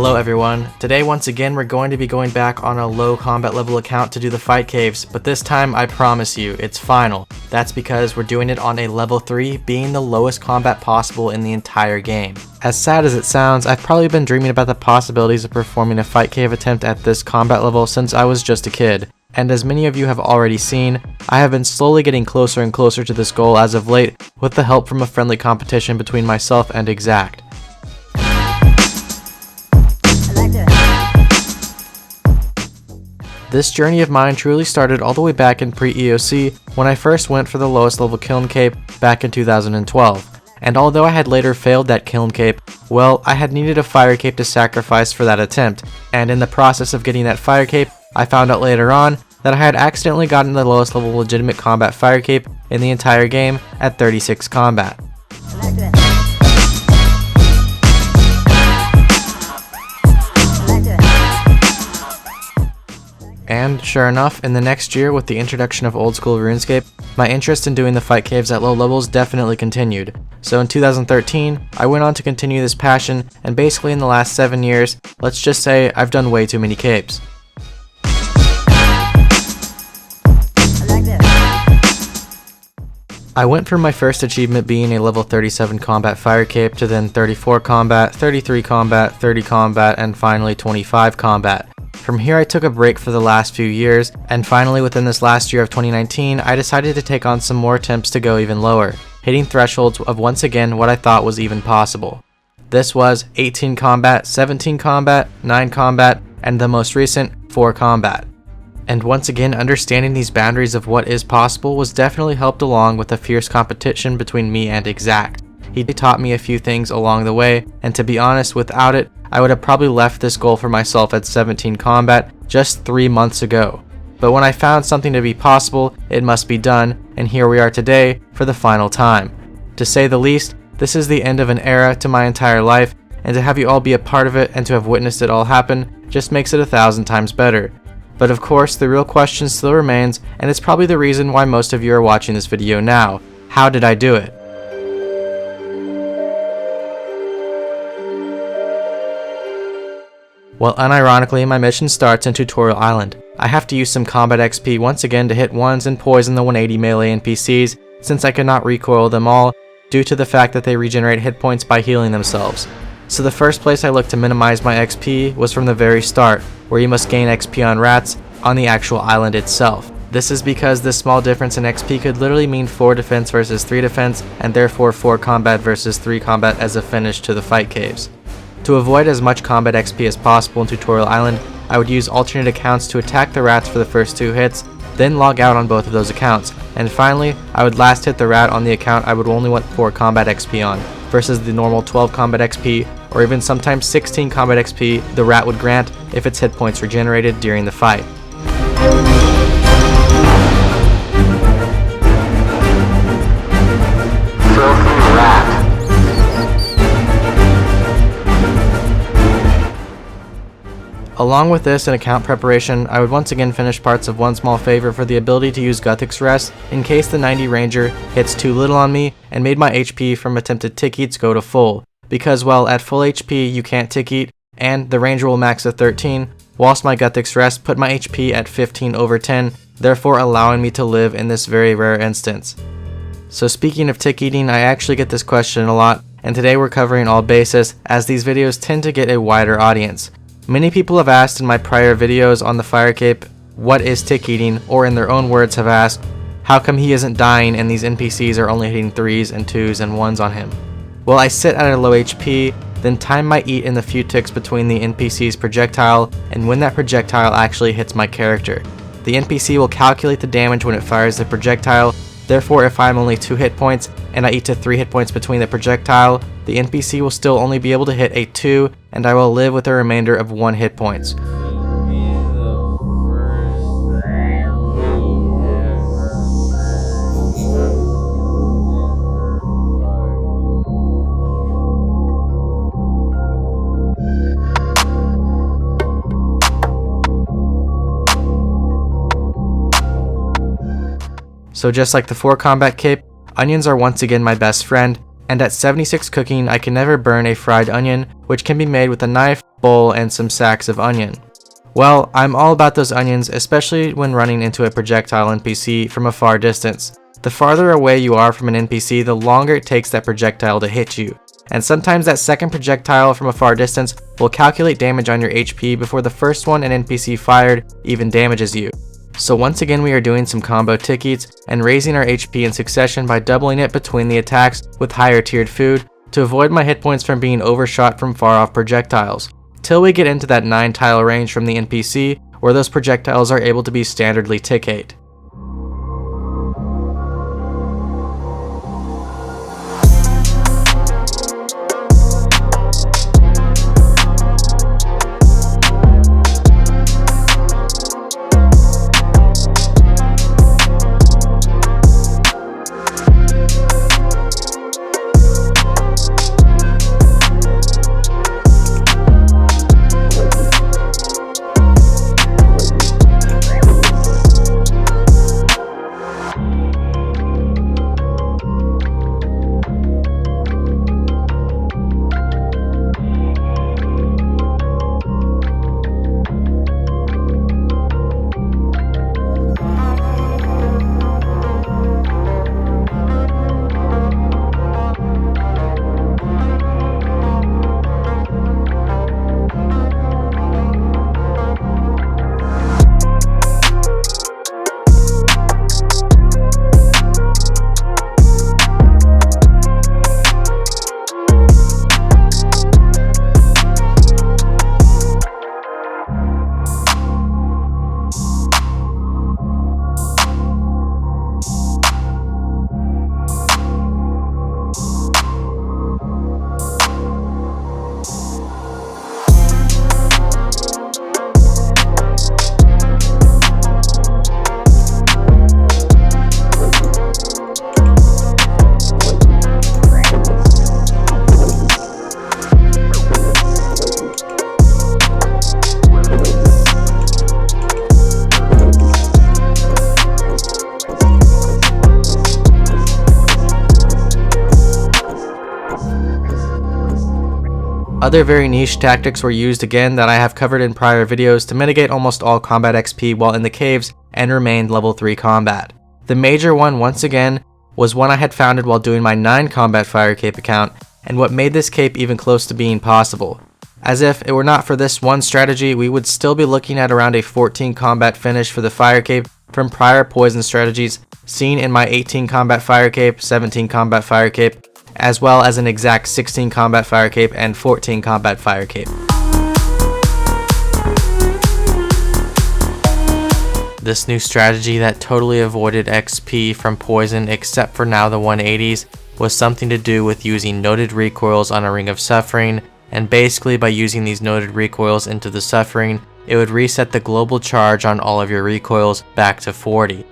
Hello everyone. Today once again we're going to be going back on a low combat level account to do the fight caves, but this time I promise you, it's final. That's because we're doing it on a level 3, being the lowest combat possible in the entire game. As sad as it sounds, I've probably been dreaming about the possibilities of performing a fight cave attempt at this combat level since I was just a kid. And as many of you have already seen, I have been slowly getting closer and closer to this goal as of late with the help from a friendly competition between myself and Xzact. This journey of mine truly started all the way back in pre-EOC when I first went for the lowest level Kiln Cape back in 2012. And although I had later failed that Kiln Cape, well, I had needed a Fire Cape to sacrifice for that attempt, and in the process of getting that Fire Cape, I found out later on that I had accidentally gotten the lowest level legitimate combat Fire Cape in the entire game at 36 combat. And sure enough, in the next year with the introduction of Oldschool Runescape, my interest in doing the fight caves at low levels definitely continued. So in 2013, I went on to continue this passion, and basically in the last 7 years, let's just say I've done way too many caves. I went from my first achievement being a level 37 combat Fire Cape to then 34 combat, 33 combat, 30 combat, and finally 25 combat. From here I took a break for the last few years, and finally within this last year of 2019, I decided to take on some more attempts to go even lower, hitting thresholds of once again what I thought was even possible. This was 18 combat, 17 combat, 9 combat, and the most recent, 4 combat. And once again, understanding these boundaries of what is possible was definitely helped along with a fierce competition between me and Xzact. He taught me a few things along the way, and to be honest, without it, I would have probably left this goal for myself at 17 combat just 3 months ago. But when I found something to be possible, it must be done, and here we are today for the final time. To say the least, this is the end of an era to my entire life, and to have you all be a part of it and to have witnessed it all happen just makes it 1,000 times better. But of course, the real question still remains, and it's probably the reason why most of you are watching this video now. How did I do it? Well, unironically, my mission starts in Tutorial Island. I have to use some combat XP once again to hit ones and poison the 180 melee NPCs, since I could not recoil them all, due to the fact that they regenerate hit points by healing themselves. So the first place I looked to minimize my XP was from the very start, where you must gain XP on rats on the actual island itself. This is because this small difference in XP could literally mean 4 defense versus 3 defense, and therefore 4 combat versus 3 combat as a finish to the fight caves. To avoid as much combat XP as possible in Tutorial Island, I would use alternate accounts to attack the rats for the first 2 hits, then log out on both of those accounts, and finally, I would last hit the rat on the account I would only want 4 combat XP on, versus the normal 12 combat XP, or even sometimes 16 combat XP the rat would grant if its hit points regenerated during the fight. Filthy rat. Along with this and account preparation, I would once again finish parts of One Small Favor for the ability to use Xzact's Rest in case the 90 Ranger hits too little on me and made my HP from attempted tick eats go to full. Because well, at full HP you can't tick eat, and the Ranger will max at 13, whilst my Xzact's Rest put my HP at 15/10, therefore allowing me to live in this very rare instance. So speaking of tick eating, I actually get this question a lot, and today we're covering all bases, as these videos tend to get a wider audience. Many people have asked in my prior videos on the Fire Cape, what is tick eating, or in their own words have asked, how come he isn't dying and these NPCs are only hitting 3s and 2s and 1s on him? Well, I sit at a low HP, then time my eat in the few ticks between the NPC's projectile and when that projectile actually hits my character. The NPC will calculate the damage when it fires the projectile, therefore if I'm only 2 hit points and I eat to 3 hit points between the projectile, the NPC will still only be able to hit a 2 and I will live with a remainder of 1 hit points. So just like the 4 combat cape, onions are once again my best friend, and at 76 cooking I can never burn a fried onion, which can be made with a knife, bowl, and some sacks of onion. Well, I'm all about those onions, especially when running into a projectile NPC from a far distance. The farther away you are from an NPC, the longer it takes that projectile to hit you. And sometimes that second projectile from a far distance will calculate damage on your HP before the first one an NPC fired even damages you. So once again we are doing some combo tickets and raising our HP in succession by doubling it between the attacks with higher tiered food to avoid my hit points from being overshot from far off projectiles, till we get into that 9 tile range from the NPC where those projectiles are able to be standardly tickate. Other very niche tactics were used again that I have covered in prior videos to mitigate almost all combat XP while in the caves and remained level 3 combat. The major one once again was one I had founded while doing my 9 combat fire cape account, and what made this cape even close to being possible. As if it were not for this one strategy, we would still be looking at around a 14 combat finish for the fire cape from prior poison strategies seen in my 18 combat fire cape, 17 combat fire cape, as well as an Xzact 16 combat fire cape and 14 combat fire cape. This new strategy that totally avoided XP from poison except for now the 180s was something to do with using noted recoils on a Ring of Suffering, and basically by using these noted recoils into the Suffering, it would reset the global charge on all of your recoils back to 40.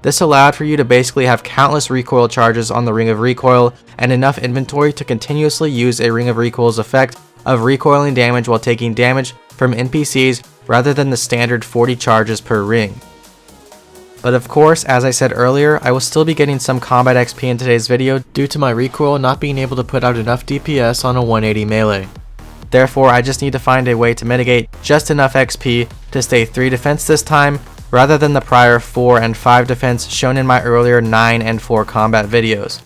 This allowed for you to basically have countless recoil charges on the Ring of Recoil and enough inventory to continuously use a Ring of Recoil's effect of recoiling damage while taking damage from NPCs rather than the standard 40 charges per ring. But of course, as I said earlier, I will still be getting some combat XP in today's video due to my recoil not being able to put out enough DPS on a 180 melee. Therefore, I just need to find a way to mitigate just enough XP to stay 3 defense this time, rather than the prior 4 and 5 defense shown in my earlier 9 and 4 combat videos.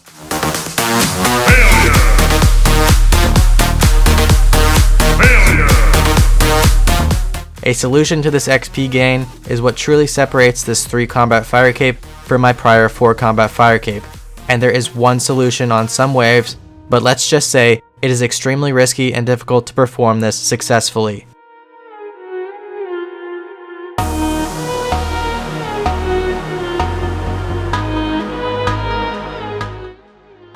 A solution to this XP gain is what truly separates this 3 combat fire cape from my prior 4 combat fire cape, and there is one solution on some waves, but let's just say it is extremely risky and difficult to perform this successfully.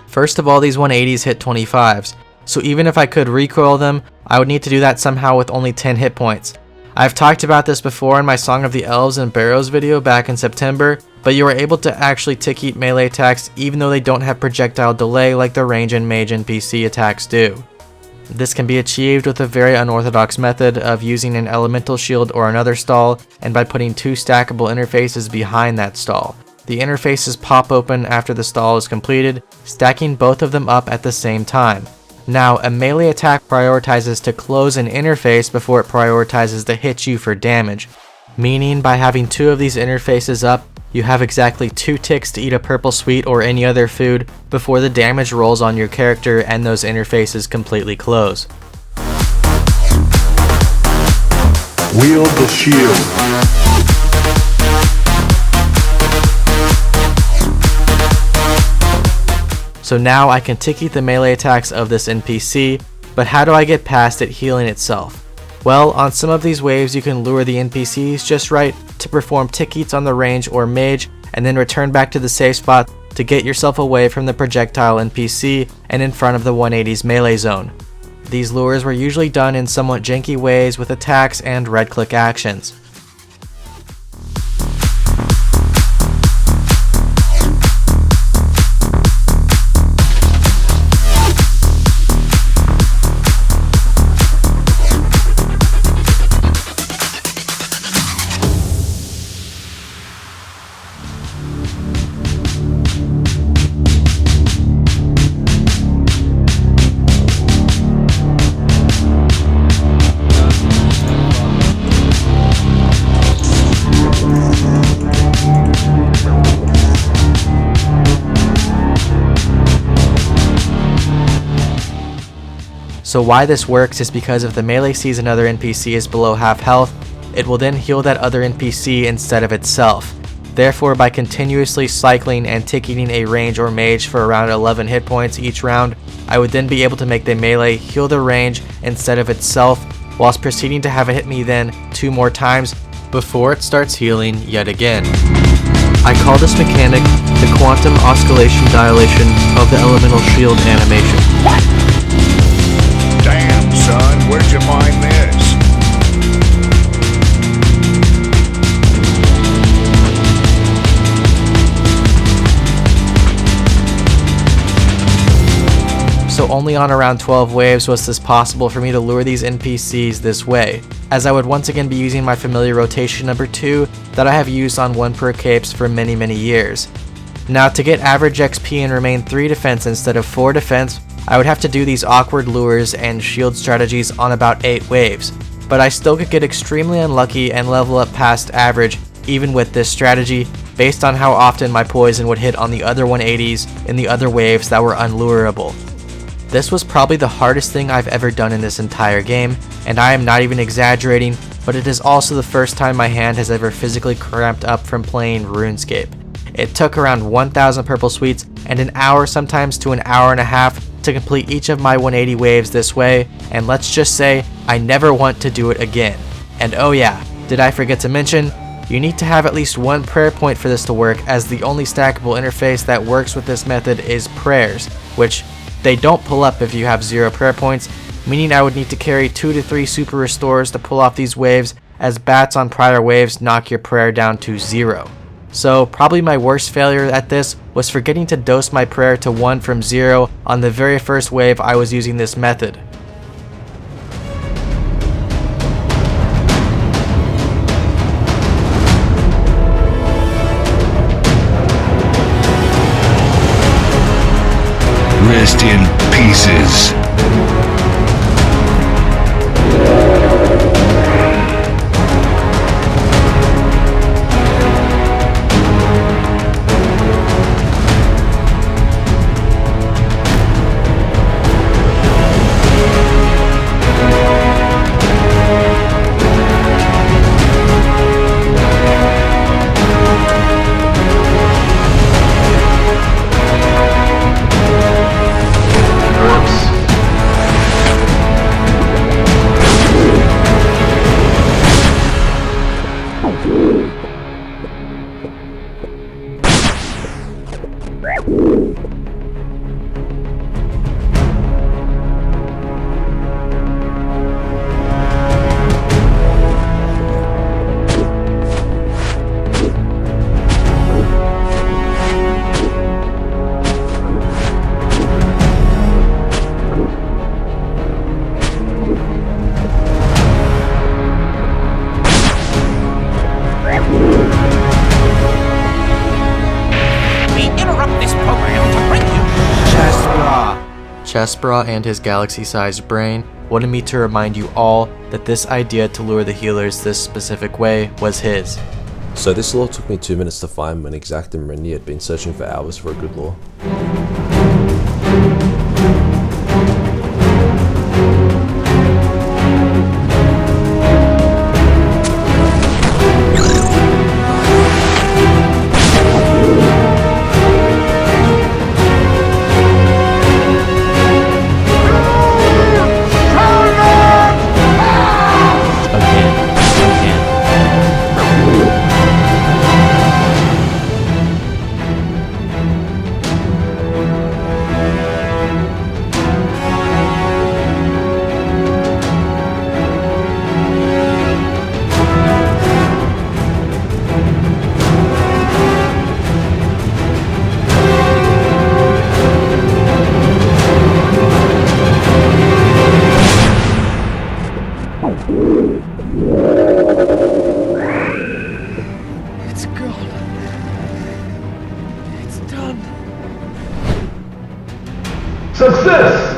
First of all, these 180s hit 25s, so even if I could recoil them, I would need to do that somehow with only 10 hit points. I've talked about this before in my Song of the Elves and Barrows video back in September, but you are able to actually tick-eat melee attacks even though they don't have projectile delay like the range and mage NPC attacks do. This can be achieved with a very unorthodox method of using an elemental shield or another stall, and by putting 2 stackable interfaces behind that stall. The interfaces pop open after the stall is completed, stacking both of them up at the same time. Now, a melee attack prioritizes to close an interface before it prioritizes to hit you for damage, meaning by having two of these interfaces up, you have exactly 2 ticks to eat a purple sweet or any other food before the damage rolls on your character and those interfaces completely close. Wield the shield. So now I can tick-eat the melee attacks of this NPC, but how do I get past it healing itself? Well, on some of these waves you can lure the NPCs just right to perform tick-eats on the range or mage, and then return back to the safe spot to get yourself away from the projectile NPC and in front of the 180's melee zone. These lures were usually done in somewhat janky ways with attacks and red-click actions. So why this works is because if the melee sees another NPC is below half health, it will then heal that other NPC instead of itself. Therefore, by continuously cycling and tick-eating a range or mage for around 11 hit points each round, I would then be able to make the melee heal the range instead of itself, whilst proceeding to have it hit me then 2 more times before it starts healing yet again. I call this mechanic the quantum oscillation dilation of the elemental shield animation. What? Damn, son, where'd you find this? So only on around 12 waves was this possible for me to lure these NPCs this way, as I would once again be using my familiar rotation number 2 that I have used on 1 per capes for many years. Now to get average XP and remain 3 defense instead of 4 defense, I would have to do these awkward lures and shield strategies on about 8 waves, but I still could get extremely unlucky and level up past average even with this strategy based on how often my poison would hit on the other 180s in the other waves that were unlurable. This was probably the hardest thing I've ever done in this entire game, and I am not even exaggerating, but it is also the first time my hand has ever physically cramped up from playing RuneScape. It took around 1,000 purple sweets and an hour, sometimes to an hour and a half, to complete each of my 180 waves this way, and let's just say I never want to do it again. And oh yeah, did I forget to mention, you need to have at least 1 prayer point for this to work, as the only stackable interface that works with this method is prayers, which they don't pull up if you have 0 prayer points, meaning I would need to carry 2 to 3 super restores to pull off these waves, as bats on prior waves knock your prayer down to 0. So probably my worst failure at this was forgetting to dose my prayer to 1 from 0 on the very first wave I was using this method. Rest in pieces. We interrupt this program to bring Chessbra and his galaxy-sized brain wanted me to remind you all that this idea to lure the healers this specific way was his. So this lore took me 2 minutes to find when Xzact and Rendi had been searching for hours for a good lore. It's gone. It's done. Success!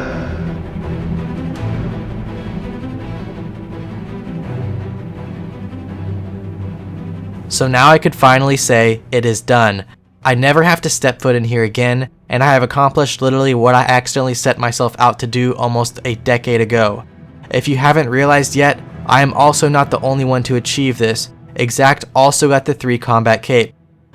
So now I could finally say, it is done. I never have to step foot in here again, and I have accomplished literally what I accidentally set myself out to do almost a decade ago. If you haven't realized yet, I am also not the only one to achieve this. Xzact also got the 3 combat cape.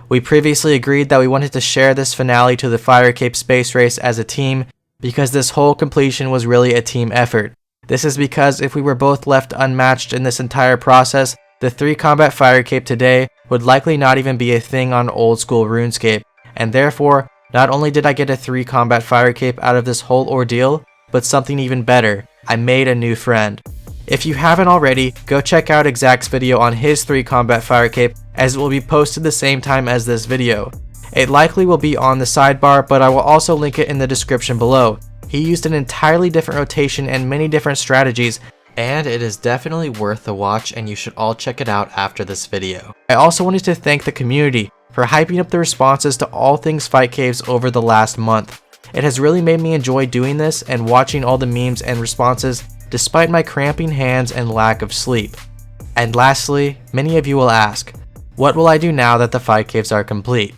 We previously agreed that we wanted to share this finale to the Fire Cape space race as a team, because this whole completion was really a team effort. This is because if we were both left unmatched in this entire process, the 3 combat Fire Cape today would likely not even be a thing on Oldschool Runescape, and therefore, not only did I get a 3 combat Fire Cape out of this whole ordeal, but something even better, I made a new friend. If you haven't already, go check out Xzact's video on his 3 combat Fire Cape, as it will be posted the same time as this video. It likely will be on the sidebar, but I will also link it in the description below. He used an entirely different rotation and many different strategies, and it is definitely worth the watch, and you should all check it out after this video. I also wanted to thank the community for hyping up the responses to all things Fight Caves over the last month. It has really made me enjoy doing this and watching all the memes and responses despite my cramping hands and lack of sleep. And lastly, many of you will ask, what will I do now that the Fight Caves are complete?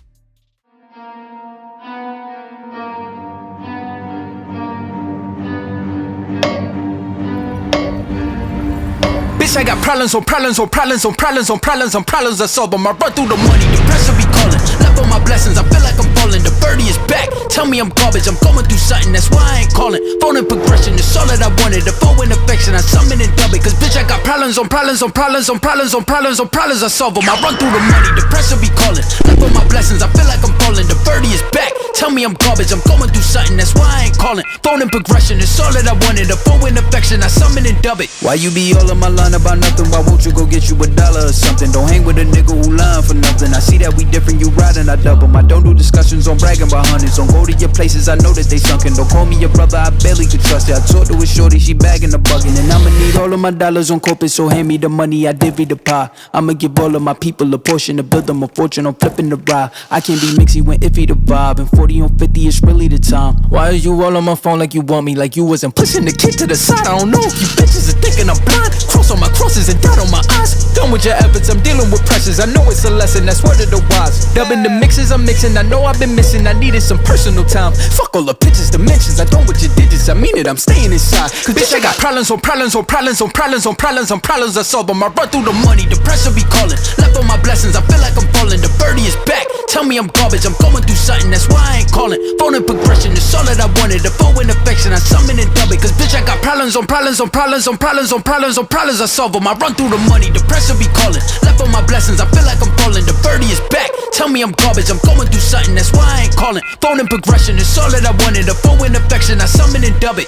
Bitch, I got problems on problems on problems on problems on problems on problems I solve them. I run through the money, the pressure be calling. Left on my blessings, I feel like I'm falling. The birdie is back, tell me I'm garbage. I'm going through something, that's why I ain't calling. Phone in progression, it's all that I wanted. The phone in affection, I summon and dub it. Cause bitch, I got problems on problems on problems on problems on problems on problems I solve them. I run through the money, the pressure be calling. Left on my blessings, I feel like I'm falling. The birdie is back, tell me I'm garbage. I'm going through something, that's why I ain't calling. Phone in progression, it's all that I wanted. The phone in affection, I summon and dub it. Why you be all in my line about nothing? Why won't you go get you $1 or something? Don't hang with a nigga who lying for nothing. I see that we different, you riding, I double. I don't do discussions on bragging about hundreds. Don't go to your places, I know that they sunken. Don't call me your brother, I barely could trust it. I talked to a shorty, she bagging the bugging. And I'ma need all of my dollars on corporate, so hand me the money, I divvy the pie. I'ma give all of my people a portion to build them a fortune. I'm flipping the ride. I can't be mixy when iffy the vibe. And 40 on 50 is really the time. Why is you all on my phone like you want me? Like you wasn't pushing the kid to the side. I don't know if you bitches are thinking I'm blind. Cross on my crosses and dot on my eyes. Done with your efforts, I'm dealing with pressures. I know it's a lesson, that's word of the wise. Dubbing the mixes I'm mixing, I know I've been missing. I needed some personal time. Fuck all the pictures, dimensions. I don't with your digits, I mean it, I'm staying inside. Cause bitch, I got problems on problems on problems on problems on problems on problems I solve them. I run through the money, the pressure be calling. Left on my blessings, I feel like I'm falling. The birdie is back, tell me I'm garbage. I'm going through something, that's why I ain't calling. Phone in progression, it's all that I wanted. The phone in affection, I summon and dub it. Cause bitch, I got problems on problems on problems on problems on problems on problems I solve them. I run through the money, the pressure be calling. Left on my blessings, I feel like I'm falling. The birdie is back, tell me I'm garbage. I'm going through something, that's why I ain't calling. Phone in progression, it's all that I wanted. The phone in affection, I summon and dub it.